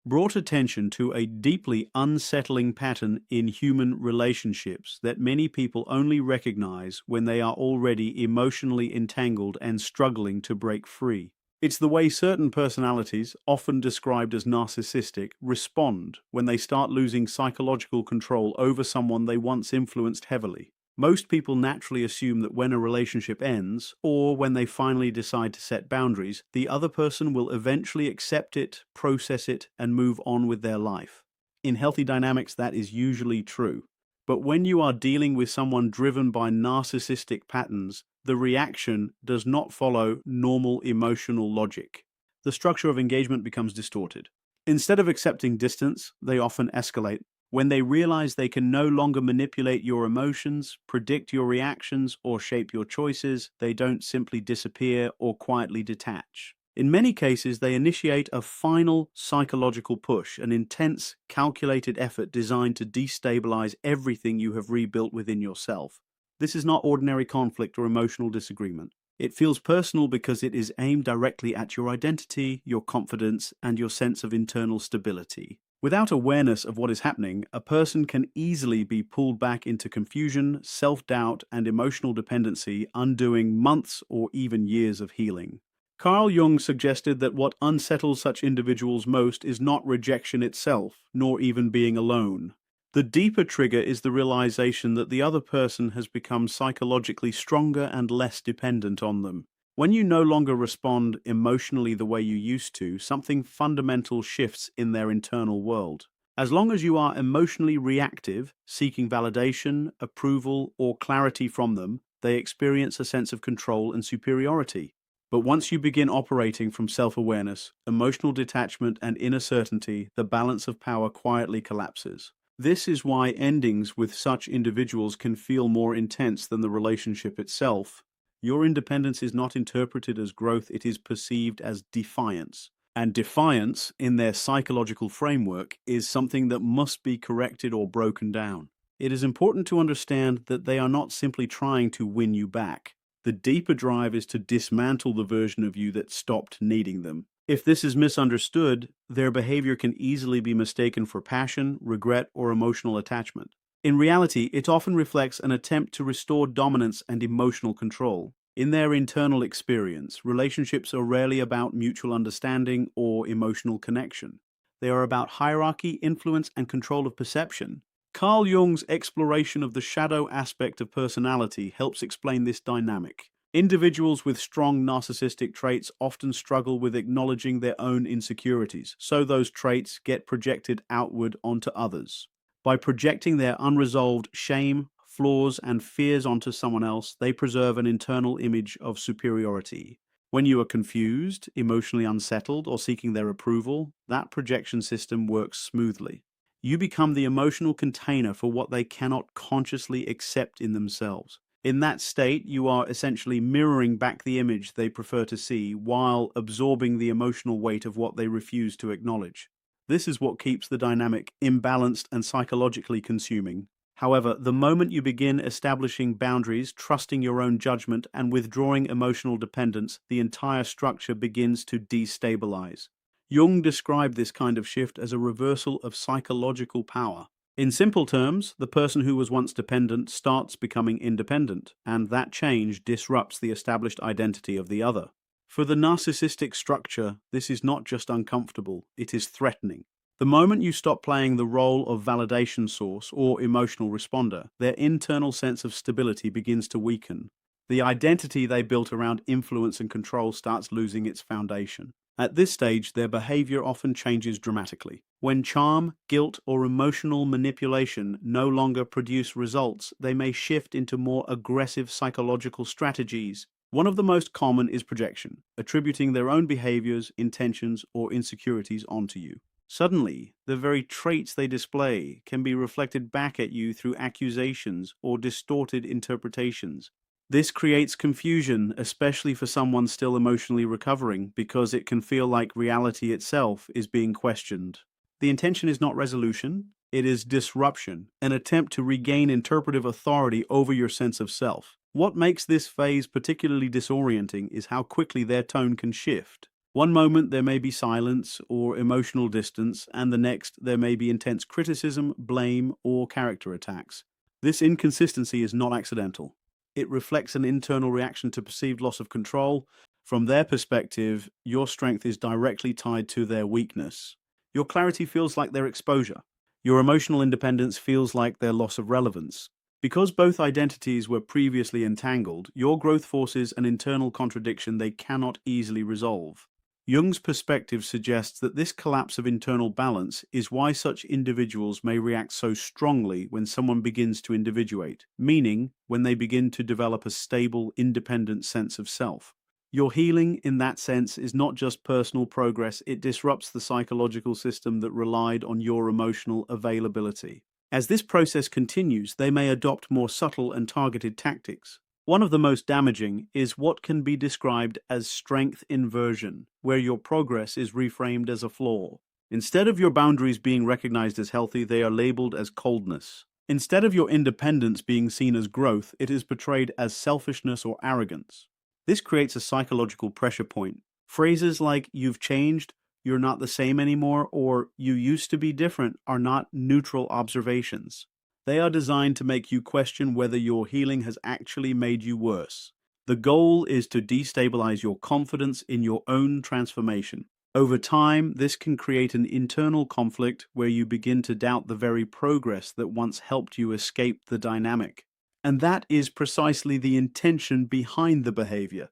brought attention to a deeply unsettling pattern in human relationships that many people only recognize when they are already emotionally entangled and struggling to break free. It's the way certain personalities, often described as narcissistic, respond when they start losing psychological control over someone they once influenced heavily. Most people naturally assume that when a relationship ends, or when they finally decide to set boundaries, the other person will eventually accept it, process it, and move on with their life. In healthy dynamics, that is usually true. But when you are dealing with someone driven by narcissistic patterns, the reaction does not follow normal emotional logic. The structure of engagement becomes distorted. Instead of accepting distance, they often escalate. When they realize they can no longer manipulate your emotions, predict your reactions, or shape your choices, they don't simply disappear or quietly detach. In many cases, they initiate a final psychological push, an intense, calculated effort designed to destabilize everything you have rebuilt within yourself. This is not ordinary conflict or emotional disagreement. It feels personal because it is aimed directly at your identity, your confidence, and your sense of internal stability. Without awareness of what is happening, a person can easily be pulled back into confusion, self-doubt, and emotional dependency, undoing months or even years of healing. Carl Jung suggested that what unsettles such individuals most is not rejection itself, nor even being alone. The deeper trigger is the realization that the other person has become psychologically stronger and less dependent on them. When you no longer respond emotionally the way you used to, something fundamental shifts in their internal world. As long as you are emotionally reactive, seeking validation, approval, or clarity from them, they experience a sense of control and superiority. But once you begin operating from self-awareness, emotional detachment, and inner certainty, the balance of power quietly collapses. This is why endings with such individuals can feel more intense than the relationship itself. Your independence is not interpreted as growth, it is perceived as defiance. And defiance, in their psychological framework, is something that must be corrected or broken down. It is important to understand that they are not simply trying to win you back. The deeper drive is to dismantle the version of you that stopped needing them. If this is misunderstood, their behavior can easily be mistaken for passion, regret, or emotional attachment. In reality, it often reflects an attempt to restore dominance and emotional control. In their internal experience, relationships are rarely about mutual understanding or emotional connection. They are about hierarchy, influence, and control of perception. Carl Jung's exploration of the shadow aspect of personality helps explain this dynamic. Individuals with strong narcissistic traits often struggle with acknowledging their own insecurities, so those traits get projected outward onto others. By projecting their unresolved shame, flaws, and fears onto someone else, they preserve an internal image of superiority. When you are confused, emotionally unsettled, or seeking their approval, that projection system works smoothly. You become the emotional container for what they cannot consciously accept in themselves. In that state, you are essentially mirroring back the image they prefer to see while absorbing the emotional weight of what they refuse to acknowledge. This is what keeps the dynamic imbalanced and psychologically consuming. However, the moment you begin establishing boundaries, trusting your own judgment, and withdrawing emotional dependence, the entire structure begins to destabilize. Jung described this kind of shift as a reversal of psychological power. In simple terms, the person who was once dependent starts becoming independent, and that change disrupts the established identity of the other. For the narcissistic structure, this is not just uncomfortable, it is threatening. The moment you stop playing the role of validation source or emotional responder, their internal sense of stability begins to weaken. The identity they built around influence and control starts losing its foundation. At this stage, their behavior often changes dramatically. When charm, guilt, or emotional manipulation no longer produce results, they may shift into more aggressive psychological strategies. One of the most common is projection, attributing their own behaviors, intentions, or insecurities onto you. Suddenly, the very traits they display can be reflected back at you through accusations or distorted interpretations. This creates confusion, especially for someone still emotionally recovering, because it can feel like reality itself is being questioned. The intention is not resolution, it is disruption, an attempt to regain interpretive authority over your sense of self. What makes this phase particularly disorienting is how quickly their tone can shift. One moment there may be silence or emotional distance, and the next there may be intense criticism, blame, or character attacks. This inconsistency is not accidental. It reflects an internal reaction to perceived loss of control. From their perspective, your strength is directly tied to their weakness. Your clarity feels like their exposure. Your emotional independence feels like their loss of relevance. Because both identities were previously entangled, your growth forces an internal contradiction they cannot easily resolve. Jung's perspective suggests that this collapse of internal balance is why such individuals may react so strongly when someone begins to individuate, meaning when they begin to develop a stable, independent sense of self. Your healing, in that sense, is not just personal progress, it disrupts the psychological system that relied on your emotional availability. As this process continues, they may adopt more subtle and targeted tactics. One of the most damaging is what can be described as strength inversion, where your progress is reframed as a flaw. Instead of your boundaries being recognized as healthy, they are labeled as coldness. Instead of your independence being seen as growth, it is portrayed as selfishness or arrogance. This creates a psychological pressure point. Phrases like "you've changed," "you're not the same anymore," or "you used to be different" are not neutral observations. They are designed to make you question whether your healing has actually made you worse. The goal is to destabilize your confidence in your own transformation. Over time, this can create an internal conflict where you begin to doubt the very progress that once helped you escape the dynamic. And that is precisely the intention behind the behavior,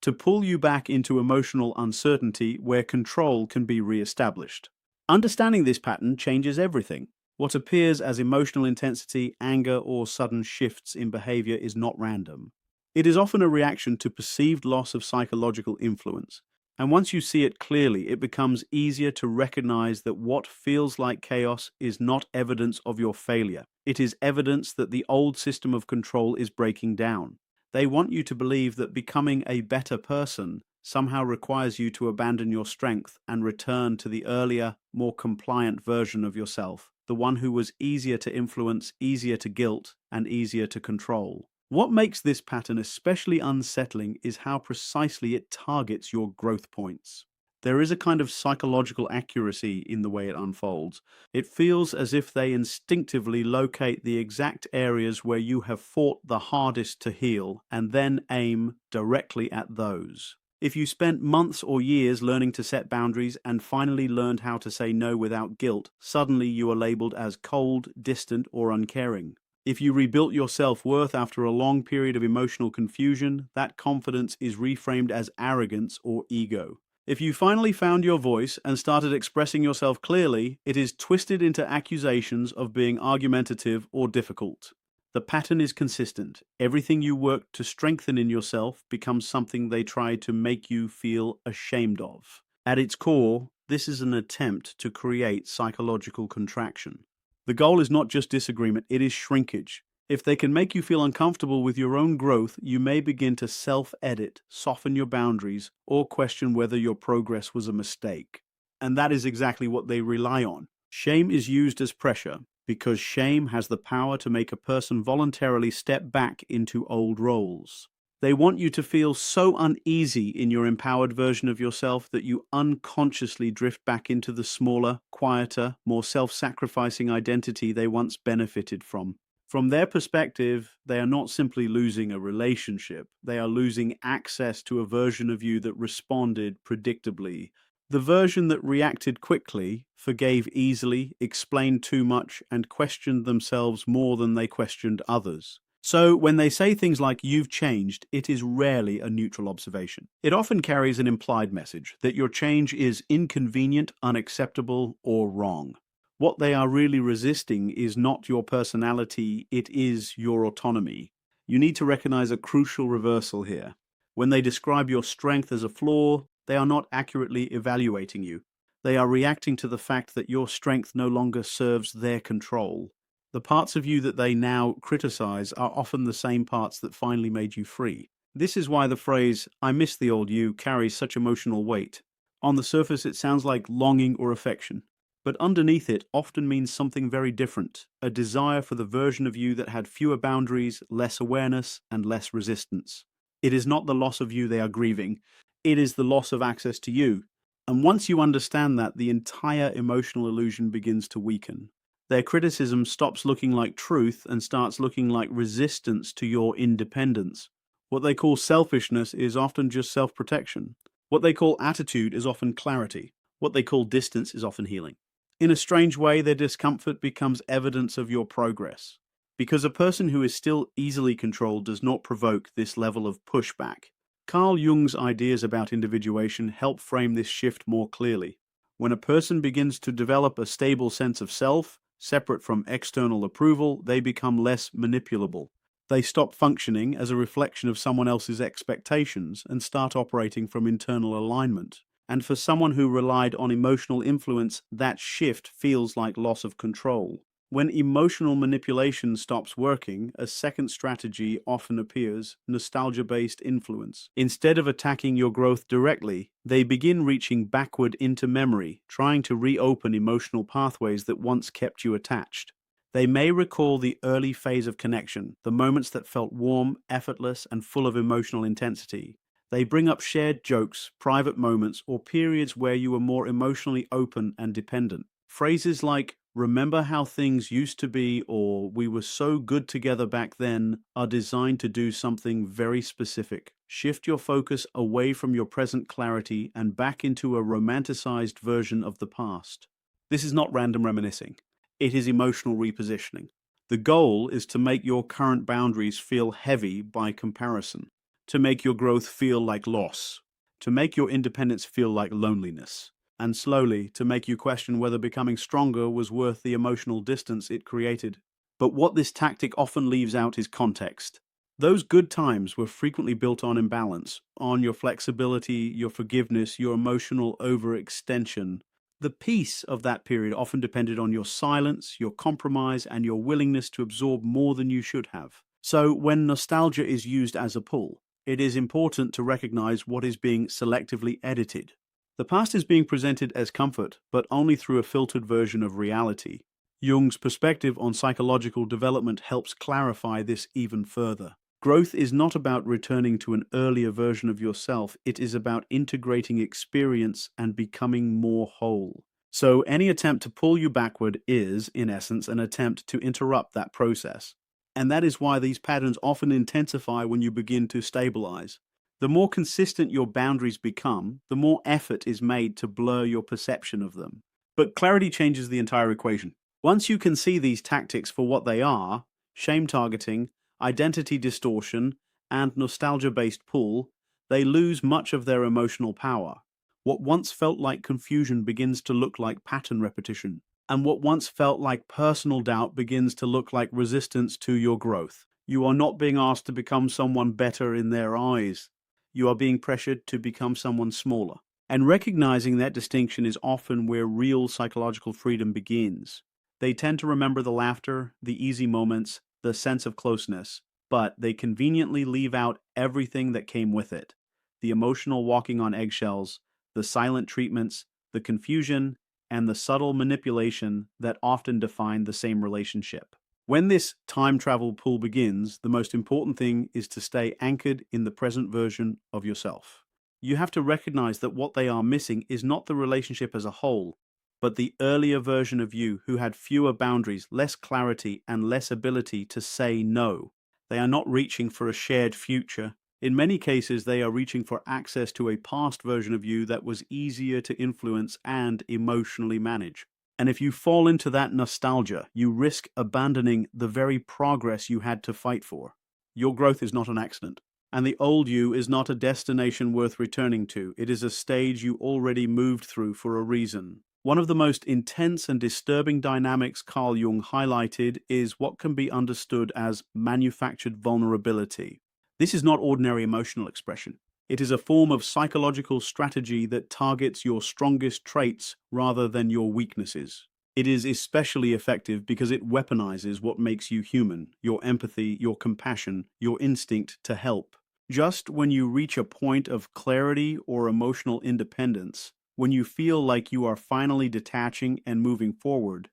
to pull you back into emotional uncertainty where control can be reestablished. Understanding this pattern changes everything. What appears as emotional intensity, anger, or sudden shifts in behavior is not random. It is often a reaction to perceived loss of psychological influence. And once you see it clearly, it becomes easier to recognize that what feels like chaos is not evidence of your failure. It is evidence that the old system of control is breaking down. They want you to believe that becoming a better person somehow requires you to abandon your strength and return to the earlier, more compliant version of yourself, the one who was easier to influence, easier to guilt, and easier to control. What makes this pattern especially unsettling is how precisely it targets your growth points. There is a kind of psychological accuracy in the way it unfolds. It feels as if they instinctively locate the exact areas where you have fought the hardest to heal and then aim directly at those. If you spent months or years learning to set boundaries and finally learned how to say no without guilt, suddenly you are labeled as cold, distant, or uncaring. If you rebuilt your self-worth after a long period of emotional confusion, that confidence is reframed as arrogance or ego. If you finally found your voice and started expressing yourself clearly, it is twisted into accusations of being argumentative or difficult. The pattern is consistent. Everything you work to strengthen in yourself becomes something they try to make you feel ashamed of. At its core, this is an attempt to create psychological contraction. The goal is not just disagreement, it is shrinkage. If they can make you feel uncomfortable with your own growth, you may begin to self-edit, soften your boundaries, or question whether your progress was a mistake. And that is exactly what they rely on. Shame is used as pressure, because shame has the power to make a person voluntarily step back into old roles. They want you to feel so uneasy in your empowered version of yourself that you unconsciously drift back into the smaller, quieter, more self-sacrificing identity they once benefited from. From their perspective, they are not simply losing a relationship, they are losing access to a version of you that responded predictably. The version that reacted quickly, forgave easily, explained too much, and questioned themselves more than they questioned others. So, when they say things like "you've changed," it is rarely a neutral observation. It often carries an implied message that your change is inconvenient, unacceptable, or wrong. What they are really resisting is not your personality, it is your autonomy. You need to recognize a crucial reversal here. When they describe your strength as a flaw, they are not accurately evaluating you. They are reacting to the fact that your strength no longer serves their control. The parts of you that they now criticize are often the same parts that finally made you free. This is why the phrase "I miss the old you" carries such emotional weight. On the surface, it sounds like longing or affection, but underneath it often means something very different, a desire for the version of you that had fewer boundaries, less awareness, and less resistance. It is not the loss of you they are grieving. It is the loss of access to you. And once you understand that, the entire emotional illusion begins to weaken. Their criticism stops looking like truth and starts looking like resistance to your independence. What they call selfishness is often just self-protection. What they call attitude is often clarity. What they call distance is often healing. In a strange way, their discomfort becomes evidence of your progress. Because a person who is still easily controlled does not provoke this level of pushback. Carl Jung's ideas about individuation help frame this shift more clearly. When a person begins to develop a stable sense of self, separate from external approval, they become less manipulable. They stop functioning as a reflection of someone else's expectations and start operating from internal alignment. And for someone who relied on emotional influence, that shift feels like loss of control. When emotional manipulation stops working, a second strategy often appears: nostalgia-based influence. Instead of attacking your growth directly, they begin reaching backward into memory, trying to reopen emotional pathways that once kept you attached. They may recall the early phase of connection, the moments that felt warm, effortless, and full of emotional intensity. They bring up shared jokes, private moments, or periods where you were more emotionally open and dependent. Phrases like, "remember how things used to be," or "we were so good together back then," are designed to do something very specific. Shift your focus away from your present clarity and back into a romanticized version of the past. This is not random reminiscing. It is emotional repositioning. The goal is to make your current boundaries feel heavy by comparison, to make your growth feel like loss, to make your independence feel like loneliness, and slowly to make you question whether becoming stronger was worth the emotional distance it created. But what this tactic often leaves out is context. Those good times were frequently built on imbalance, on your flexibility, your forgiveness, your emotional overextension. The peace of that period often depended on your silence, your compromise, and your willingness to absorb more than you should have. So when nostalgia is used as a pull, it is important to recognize what is being selectively edited. The past is being presented as comfort, but only through a filtered version of reality. Jung's perspective on psychological development helps clarify this even further. Growth is not about returning to an earlier version of yourself, it is about integrating experience and becoming more whole. So any attempt to pull you backward is, in essence, an attempt to interrupt that process. And that is why these patterns often intensify when you begin to stabilize. The more consistent your boundaries become, the more effort is made to blur your perception of them. But clarity changes the entire equation. Once you can see these tactics for what they are, shame targeting, identity distortion, and nostalgia-based pull, they lose much of their emotional power. What once felt like confusion begins to look like pattern repetition, and what once felt like personal doubt begins to look like resistance to your growth. You are not being asked to become someone better in their eyes. You are being pressured to become someone smaller. And recognizing that distinction is often where real psychological freedom begins. They tend to remember the laughter, the easy moments, the sense of closeness, but they conveniently leave out everything that came with it: the emotional walking on eggshells, the silent treatments, the confusion, and the subtle manipulation that often define the same relationship. When this time travel pull begins, the most important thing is to stay anchored in the present version of yourself. You have to recognize that what they are missing is not the relationship as a whole, but the earlier version of you who had fewer boundaries, less clarity, and less ability to say no. They are not reaching for a shared future. In many cases, they are reaching for access to a past version of you that was easier to influence and emotionally manage. And if you fall into that nostalgia, you risk abandoning the very progress you had to fight for. Your growth is not an accident, and the old you is not a destination worth returning to. It is a stage you already moved through for a reason. One of the most intense and disturbing dynamics Carl Jung highlighted is what can be understood as manufactured vulnerability. This is not ordinary emotional expression. It is a form of psychological strategy that targets your strongest traits rather than your weaknesses. It is especially effective because it weaponizes what makes you human: your empathy, your compassion, your instinct to help. Just when you reach a point of clarity or emotional independence, when you feel like you are finally detaching and moving forward,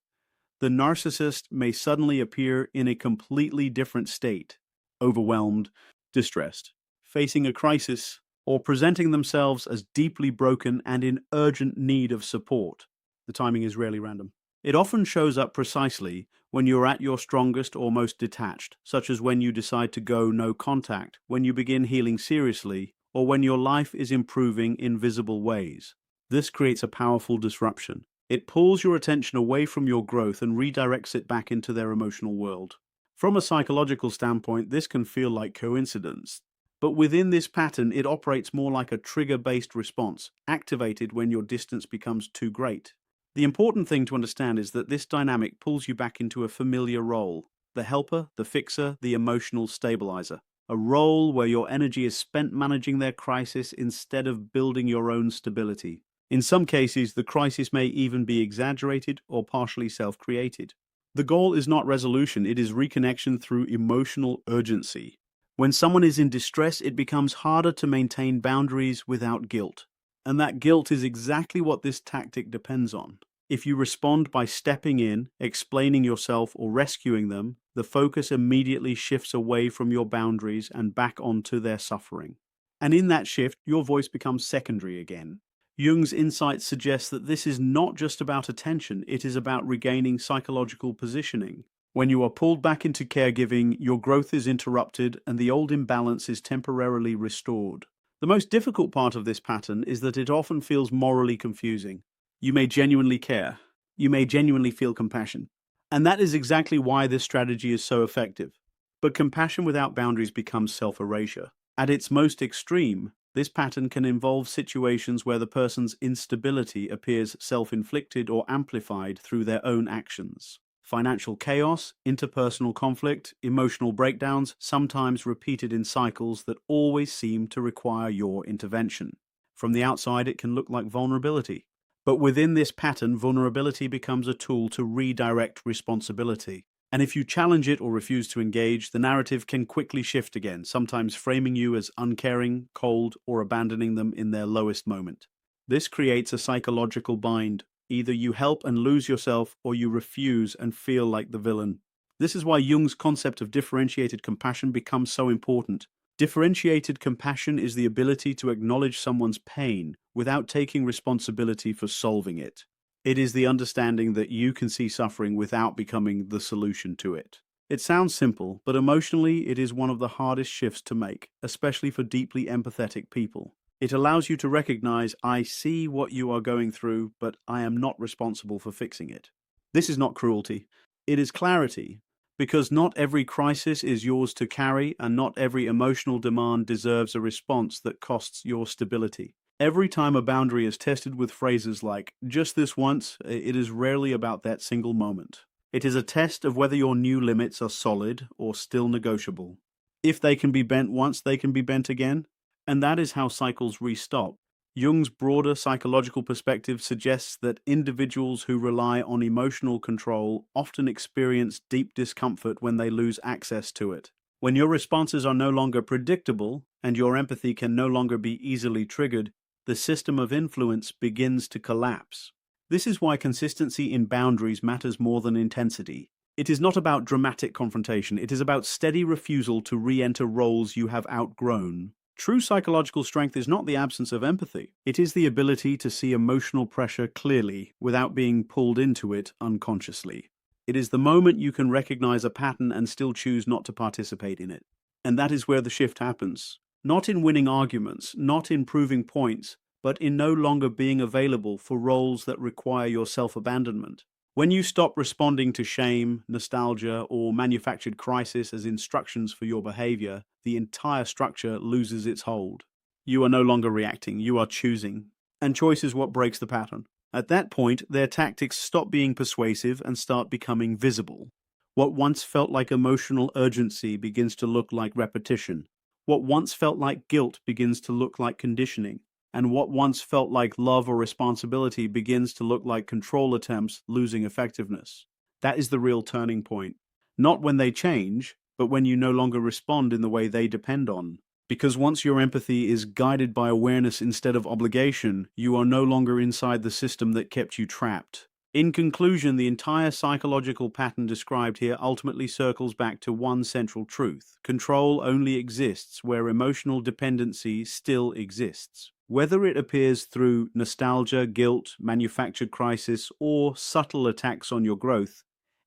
the narcissist may suddenly appear in a completely different state: overwhelmed, distressed, facing a crisis, or presenting themselves as deeply broken and in urgent need of support. The timing is rarely random. It often shows up precisely when you're at your strongest or most detached, such as when you decide to go no contact, when you begin healing seriously, or when your life is improving in visible ways. This creates a powerful disruption. It pulls your attention away from your growth and redirects it back into their emotional world. From a psychological standpoint, this can feel like coincidence. But within this pattern, it operates more like a trigger-based response, activated when your distance becomes too great. The important thing to understand is that this dynamic pulls you back into a familiar role: the helper, the fixer, the emotional stabilizer. A role where your energy is spent managing their crisis instead of building your own stability. In some cases, the crisis may even be exaggerated or partially self-created. The goal is not resolution, it is reconnection through emotional urgency. When someone is in distress, it becomes harder to maintain boundaries without guilt. And that guilt is exactly what this tactic depends on. If you respond by stepping in, explaining yourself, or rescuing them, the focus immediately shifts away from your boundaries and back onto their suffering. And in that shift, your voice becomes secondary again. Jung's insights suggest that this is not just about attention, it is about regaining psychological positioning. When you are pulled back into caregiving, your growth is interrupted and the old imbalance is temporarily restored. The most difficult part of this pattern is that it often feels morally confusing. You may genuinely care. You may genuinely feel compassion. And that is exactly why this strategy is so effective. But compassion without boundaries becomes self-erasure. At its most extreme, this pattern can involve situations where the person's instability appears self-inflicted or amplified through their own actions. Financial chaos, interpersonal conflict, emotional breakdowns, sometimes repeated in cycles that always seem to require your intervention. From the outside, it can look like vulnerability. But within this pattern, vulnerability becomes a tool to redirect responsibility. And if you challenge it or refuse to engage, the narrative can quickly shift again, sometimes framing you as uncaring, cold, or abandoning them in their lowest moment. This creates a psychological bind. Either you help and lose yourself, or you refuse and feel like the villain. This is why Jung's concept of differentiated compassion becomes so important. Differentiated compassion is the ability to acknowledge someone's pain without taking responsibility for solving it. It is the understanding that you can see suffering without becoming the solution to it. It sounds simple, but emotionally it is one of the hardest shifts to make, especially for deeply empathetic people. It allows you to recognize, I see what you are going through, but I am not responsible for fixing it. This is not cruelty. It is clarity, because not every crisis is yours to carry, and not every emotional demand deserves a response that costs your stability. Every time a boundary is tested with phrases like, just this once, it is rarely about that single moment. It is a test of whether your new limits are solid or still negotiable. If they can be bent once, they can be bent again. And that is how cycles restop. Jung's broader psychological perspective suggests that individuals who rely on emotional control often experience deep discomfort when they lose access to it. When your responses are no longer predictable and your empathy can no longer be easily triggered, the system of influence begins to collapse. This is why consistency in boundaries matters more than intensity. It is not about dramatic confrontation, it is about steady refusal to re-enter roles you have outgrown. True psychological strength is not the absence of empathy. It is the ability to see emotional pressure clearly without being pulled into it unconsciously. It is the moment you can recognize a pattern and still choose not to participate in it. And that is where the shift happens. Not in winning arguments, not in proving points, but in no longer being available for roles that require your self-abandonment. When you stop responding to shame, nostalgia, or manufactured crisis as instructions for your behavior, the entire structure loses its hold. You are no longer reacting, you are choosing. And choice is what breaks the pattern. At that point, their tactics stop being persuasive and start becoming visible. What once felt like emotional urgency begins to look like repetition. What once felt like guilt begins to look like conditioning. And what once felt like love or responsibility begins to look like control attempts losing effectiveness. That is the real turning point. Not when they change, but when you no longer respond in the way they depend on. Because once your empathy is guided by awareness instead of obligation, you are no longer inside the system that kept you trapped. In conclusion, the entire psychological pattern described here ultimately circles back to one central truth. Control only exists where emotional dependency still exists. Whether it appears through nostalgia, guilt, manufactured crisis, or subtle attacks on your growth,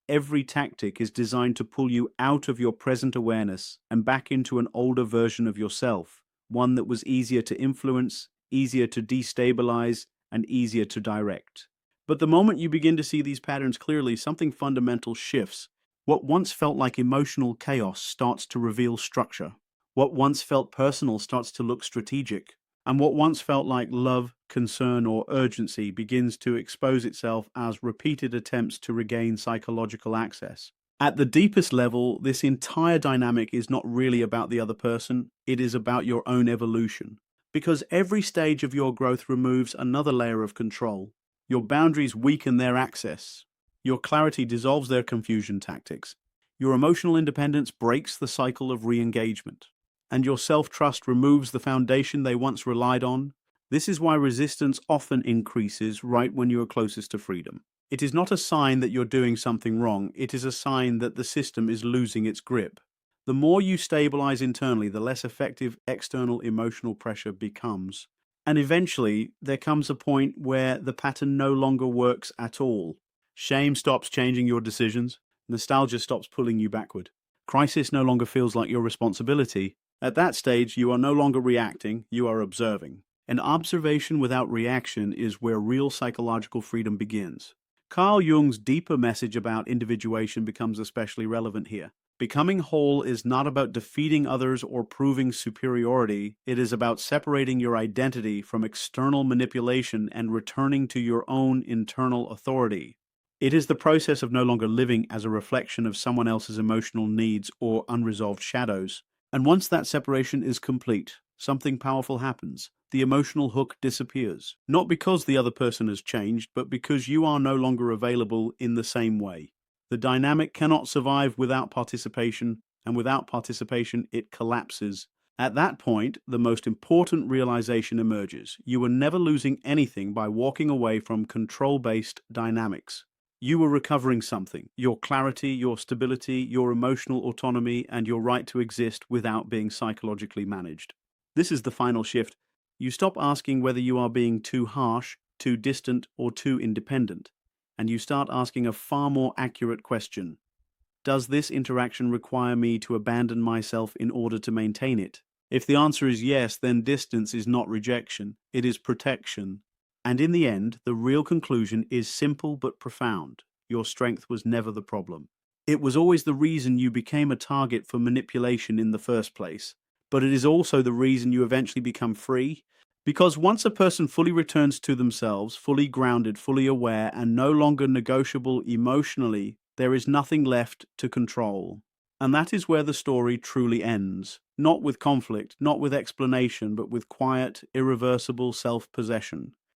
every tactic is designed to pull you out of your present awareness and back into an older version of yourself, one that was easier to influence, easier to destabilize, and easier to direct. But the moment you begin to see these patterns clearly, something fundamental shifts. What once felt like emotional chaos starts to reveal structure. What once felt personal starts to look strategic. And what once felt like love, concern, or urgency begins to expose itself as repeated attempts to regain psychological access. At the deepest level, this entire dynamic is not really about the other person, it is about your own evolution. Because every stage of your growth removes another layer of control. Your boundaries weaken their access. Your clarity dissolves their confusion tactics. Your emotional independence breaks the cycle of re-engagement. And your self-trust removes the foundation they once relied on. This is why resistance often increases right when you are closest to freedom. It is not a sign that you're doing something wrong, it is a sign that the system is losing its grip. The more you stabilize internally, the less effective external emotional pressure becomes. And eventually, there comes a point where the pattern no longer works at all. Shame stops changing your decisions. Nostalgia stops pulling you backward. Crisis no longer feels like your responsibility. At that stage, you are no longer reacting, you are observing. And observation without reaction is where real psychological freedom begins. Carl Jung's deeper message about individuation becomes especially relevant here. Becoming whole is not about defeating others or proving superiority. It is about separating your identity from external manipulation and returning to your own internal authority. It is the process of no longer living as a reflection of someone else's emotional needs or unresolved shadows. And once that separation is complete, something powerful happens. The emotional hook disappears. Not because the other person has changed, but because you are no longer available in the same way. The dynamic cannot survive without participation, and without participation, it collapses. At that point, the most important realization emerges. You were never losing anything by walking away from control-based dynamics. You were recovering something: your clarity, your stability, your emotional autonomy, and your right to exist without being psychologically managed. This is the final shift. You stop asking whether you are being too harsh, too distant, or too independent, and you start asking a far more accurate question. Does this interaction require me to abandon myself in order to maintain it? If the answer is yes, then distance is not rejection, it is protection. And in the end, the real conclusion is simple but profound. Your strength was never the problem. It was always the reason you became a target for manipulation in the first place. But it is also the reason you eventually become free. Because once a person fully returns to themselves, fully grounded, fully aware, and no longer negotiable emotionally, there is nothing left to control. And that is where the story truly ends. Not with conflict, not with explanation, but with quiet, irreversible self-possession.